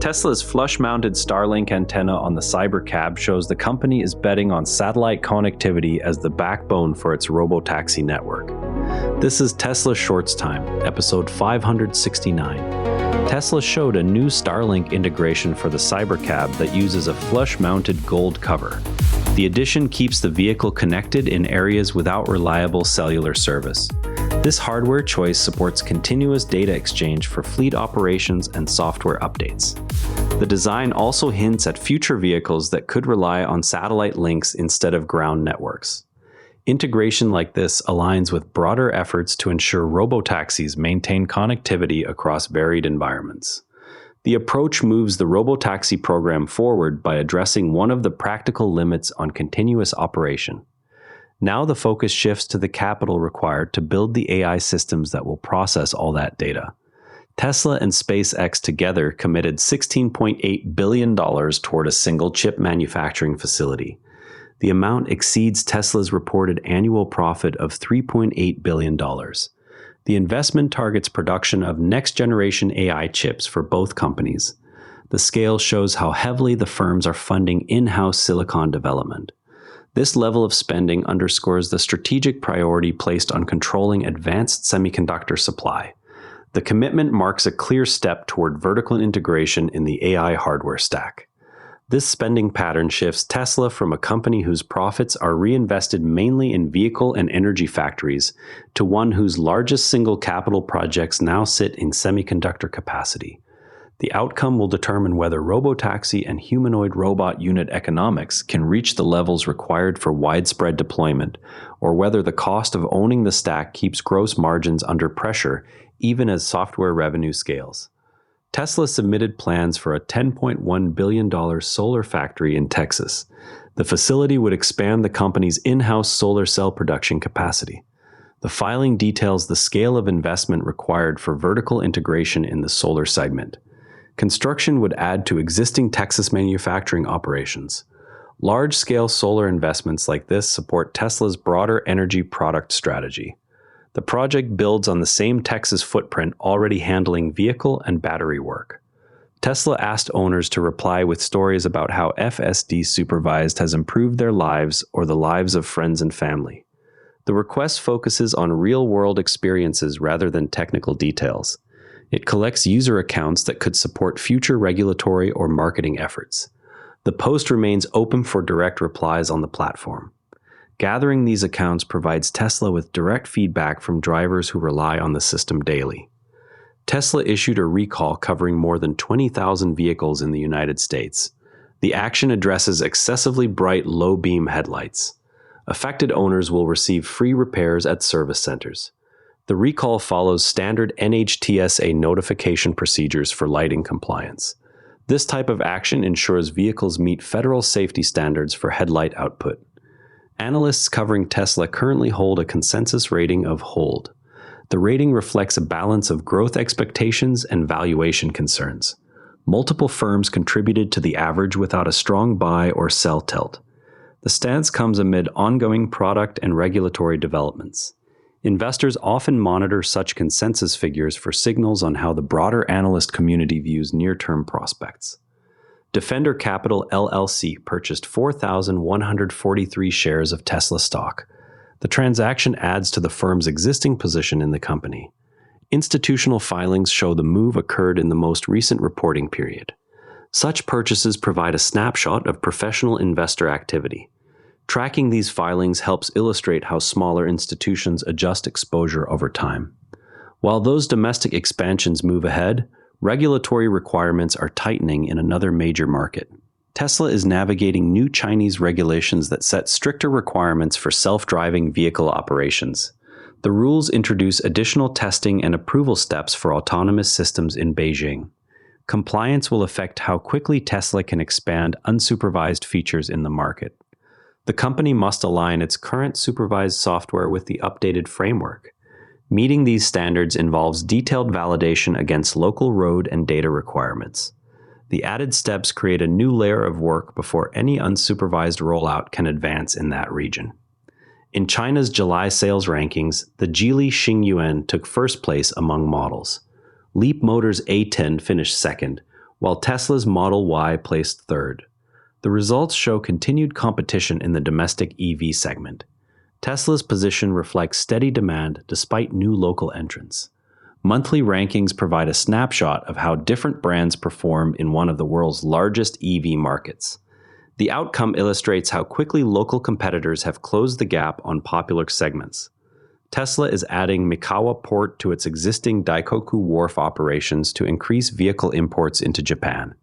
Tesla's flush-mounted Starlink antenna on the Cybercab shows the company is betting on satellite connectivity as the backbone for its robotaxi network. This is Tesla Shorts Time, episode 569. Tesla showed a new Starlink integration for the Cybercab that uses a flush-mounted gold cover. The addition keeps the vehicle connected in areas without reliable cellular service. This hardware choice supports continuous data exchange for fleet operations and software updates. The design also hints at future vehicles that could rely on satellite links instead of ground networks. Integration like this aligns with broader efforts to ensure robotaxis maintain connectivity across varied environments. The approach moves the robotaxi program forward by addressing one of the practical limits on continuous operation. Now the focus shifts to the capital required to build the AI systems that will process all that data. Tesla and SpaceX together committed $16.8 billion toward a single chip manufacturing facility. The amount exceeds Tesla's reported annual profit of $3.8 billion. The investment targets production of next-generation AI chips for both companies. The scale shows how heavily the firms are funding in-house silicon development. This level of spending underscores the strategic priority placed on controlling advanced semiconductor supply. The commitment marks a clear step toward vertical integration in the AI hardware stack. This spending pattern shifts Tesla from a company whose profits are reinvested mainly in vehicle and energy factories to one whose largest single capital projects now sit in semiconductor capacity. The outcome will determine whether robotaxi and humanoid robot unit economics can reach the levels required for widespread deployment, or whether the cost of owning the stack keeps gross margins under pressure even as software revenue scales. Tesla submitted plans for a $10.1 billion solar factory in Texas. The facility would expand the company's in-house solar cell production capacity. The filing details the scale of investment required for vertical integration in the solar segment. Construction would add to existing Texas manufacturing operations. Large-scale solar investments like this support Tesla's broader energy product strategy. The project builds on the same Texas footprint already handling vehicle and battery work. Tesla asked owners to reply with stories about how FSD supervised has improved their lives or the lives of friends and family. The request focuses on real-world experiences rather than technical details. It collects user accounts that could support future regulatory or marketing efforts. The post remains open for direct replies on the platform. Gathering these accounts provides Tesla with direct feedback from drivers who rely on the system daily. Tesla issued a recall covering more than 20,000 vehicles in the United States. The action addresses excessively bright low-beam headlights. Affected owners will receive free repairs at service centers. The recall follows standard NHTSA notification procedures for lighting compliance. This type of action ensures vehicles meet federal safety standards for headlight output. Analysts covering Tesla currently hold a consensus rating of hold. The rating reflects a balance of growth expectations and valuation concerns. Multiple firms contributed to the average without a strong buy or sell tilt. The stance comes amid ongoing product and regulatory developments. Investors often monitor such consensus figures for signals on how the broader analyst community views near-term prospects. Defender Capital LLC purchased 4,143 shares of Tesla stock. The transaction adds to the firm's existing position in the company. Institutional filings show the move occurred in the most recent reporting period. Such purchases provide a snapshot of professional investor activity. Tracking these filings helps illustrate how smaller institutions adjust exposure over time. While those domestic expansions move ahead, regulatory requirements are tightening in another major market. Tesla is navigating new Chinese regulations that set stricter requirements for self-driving vehicle operations. The rules introduce additional testing and approval steps for autonomous systems in Beijing. Compliance will affect how quickly Tesla can expand unsupervised features in the market. The company must align its current supervised software with the updated framework. Meeting these standards involves detailed validation against local road and data requirements. The added steps create a new layer of work before any unsupervised rollout can advance in that region. In China's July sales rankings, the Geely Xingyuan took first place among models. Leap Motor's A10 finished second, while Tesla's Model Y placed third. The results show continued competition in the domestic EV segment. Tesla's position reflects steady demand despite new local entrants. Monthly rankings provide a snapshot of how different brands perform in one of the world's largest EV markets. The outcome illustrates how quickly local competitors have closed the gap on popular segments. Tesla is adding Mikawa Port to its existing Daikoku Wharf operations to increase vehicle imports into Japan.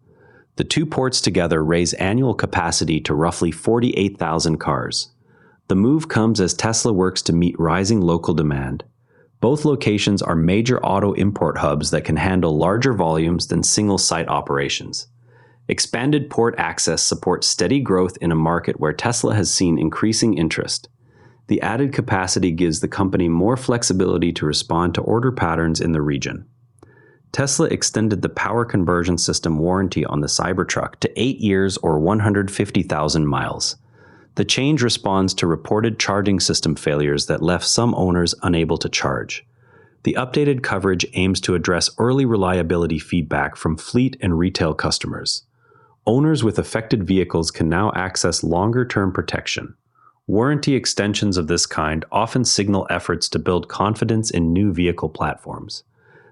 The two ports together raise annual capacity to roughly 48,000 cars. The move comes as Tesla works to meet rising local demand. Both locations are major auto import hubs that can handle larger volumes than single-site operations. Expanded port access supports steady growth in a market where Tesla has seen increasing interest. The added capacity gives the company more flexibility to respond to order patterns in the region. Tesla extended the power conversion system warranty on the Cybertruck to 8 years or 150,000 miles. The change responds to reported charging system failures that left some owners unable to charge. The updated coverage aims to address early reliability feedback from fleet and retail customers. Owners with affected vehicles can now access longer-term protection. Warranty extensions of this kind often signal efforts to build confidence in new vehicle platforms.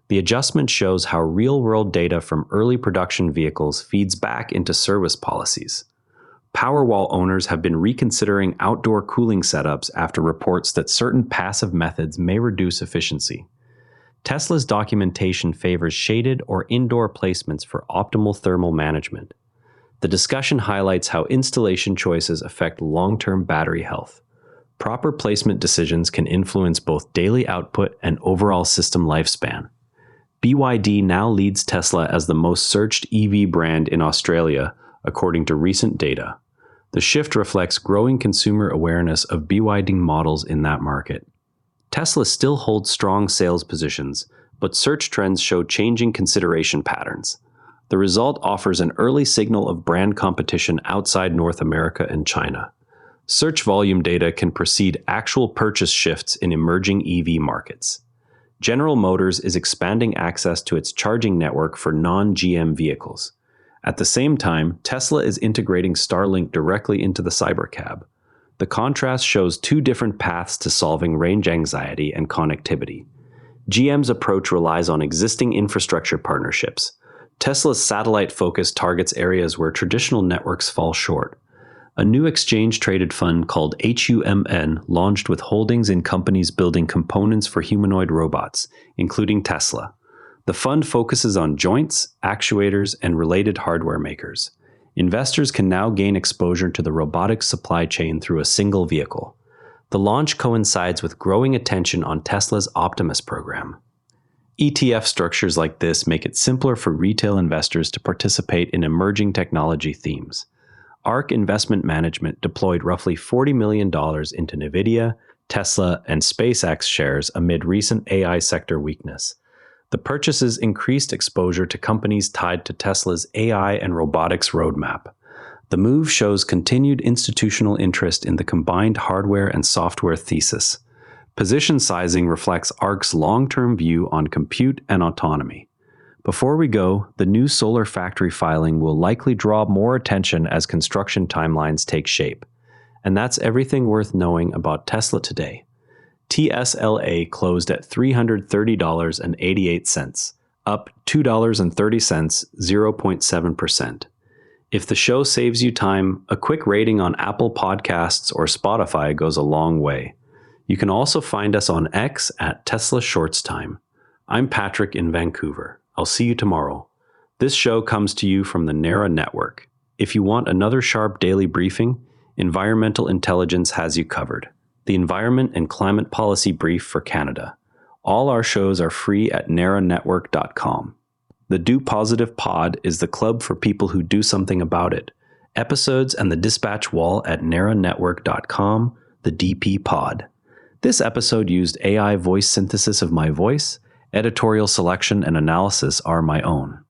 The adjustment shows how real-world data from early production vehicles feeds back into service policies. Powerwall owners have been reconsidering outdoor cooling setups after reports that certain passive methods may reduce efficiency. Tesla's documentation favors shaded or indoor placements for optimal thermal management. The discussion highlights how installation choices affect long-term battery health. Proper placement decisions can influence both daily output and overall system lifespan. BYD now leads Tesla as the most searched EV brand in Australia, according to recent data. The shift reflects growing consumer awareness of BYD models in that market. Tesla still holds strong sales positions, but search trends show changing consideration patterns. The result offers an early signal of brand competition outside North America and China. Search volume data can precede actual purchase shifts in emerging EV markets. General Motors is expanding access to its charging network for non-GM vehicles. At the same time, Tesla is integrating Starlink directly into the Cybercab. The contrast shows two different paths to solving range anxiety and connectivity. GM's approach relies on existing infrastructure partnerships. Tesla's satellite focus targets areas where traditional networks fall short. A new exchange-traded fund called HUMN launched with holdings in companies building components for humanoid robots, including Tesla. The fund focuses on joints, actuators, and related hardware makers. Investors can now gain exposure to the robotics supply chain through a single vehicle. The launch coincides with growing attention on Tesla's Optimus program. ETF structures like this make it simpler for retail investors to participate in emerging technology themes. ARK Investment Management deployed roughly $40 million into NVIDIA, Tesla, and SpaceX shares amid recent AI sector weakness. The purchases increased exposure to companies tied to Tesla's AI and robotics roadmap. The move shows continued institutional interest in the combined hardware and software thesis. Position sizing reflects ARK's long-term view on compute and autonomy. Before we go, the new solar factory filing will likely draw more attention as construction timelines take shape. And that's everything worth knowing about Tesla today. TSLA closed at $330.88, up $2.30, 0.7%. If the show saves you time, a quick rating on Apple Podcasts or Spotify goes a long way. You can also find us on X at Tesla Shorts Time. I'm Patrick in Vancouver. I'll see you tomorrow. This show comes to you from the NARA network. If you want another sharp daily briefing, Environmental Intelligence has you covered. The Environment and Climate Policy Brief for Canada. All our shows are free at naranetwork.com. The Do Positive Pod is the club for people who do something about it. Episodes and the dispatch wall at naranetwork.com, the DP Pod. This episode used AI voice synthesis of my voice. Editorial selection and analysis are my own.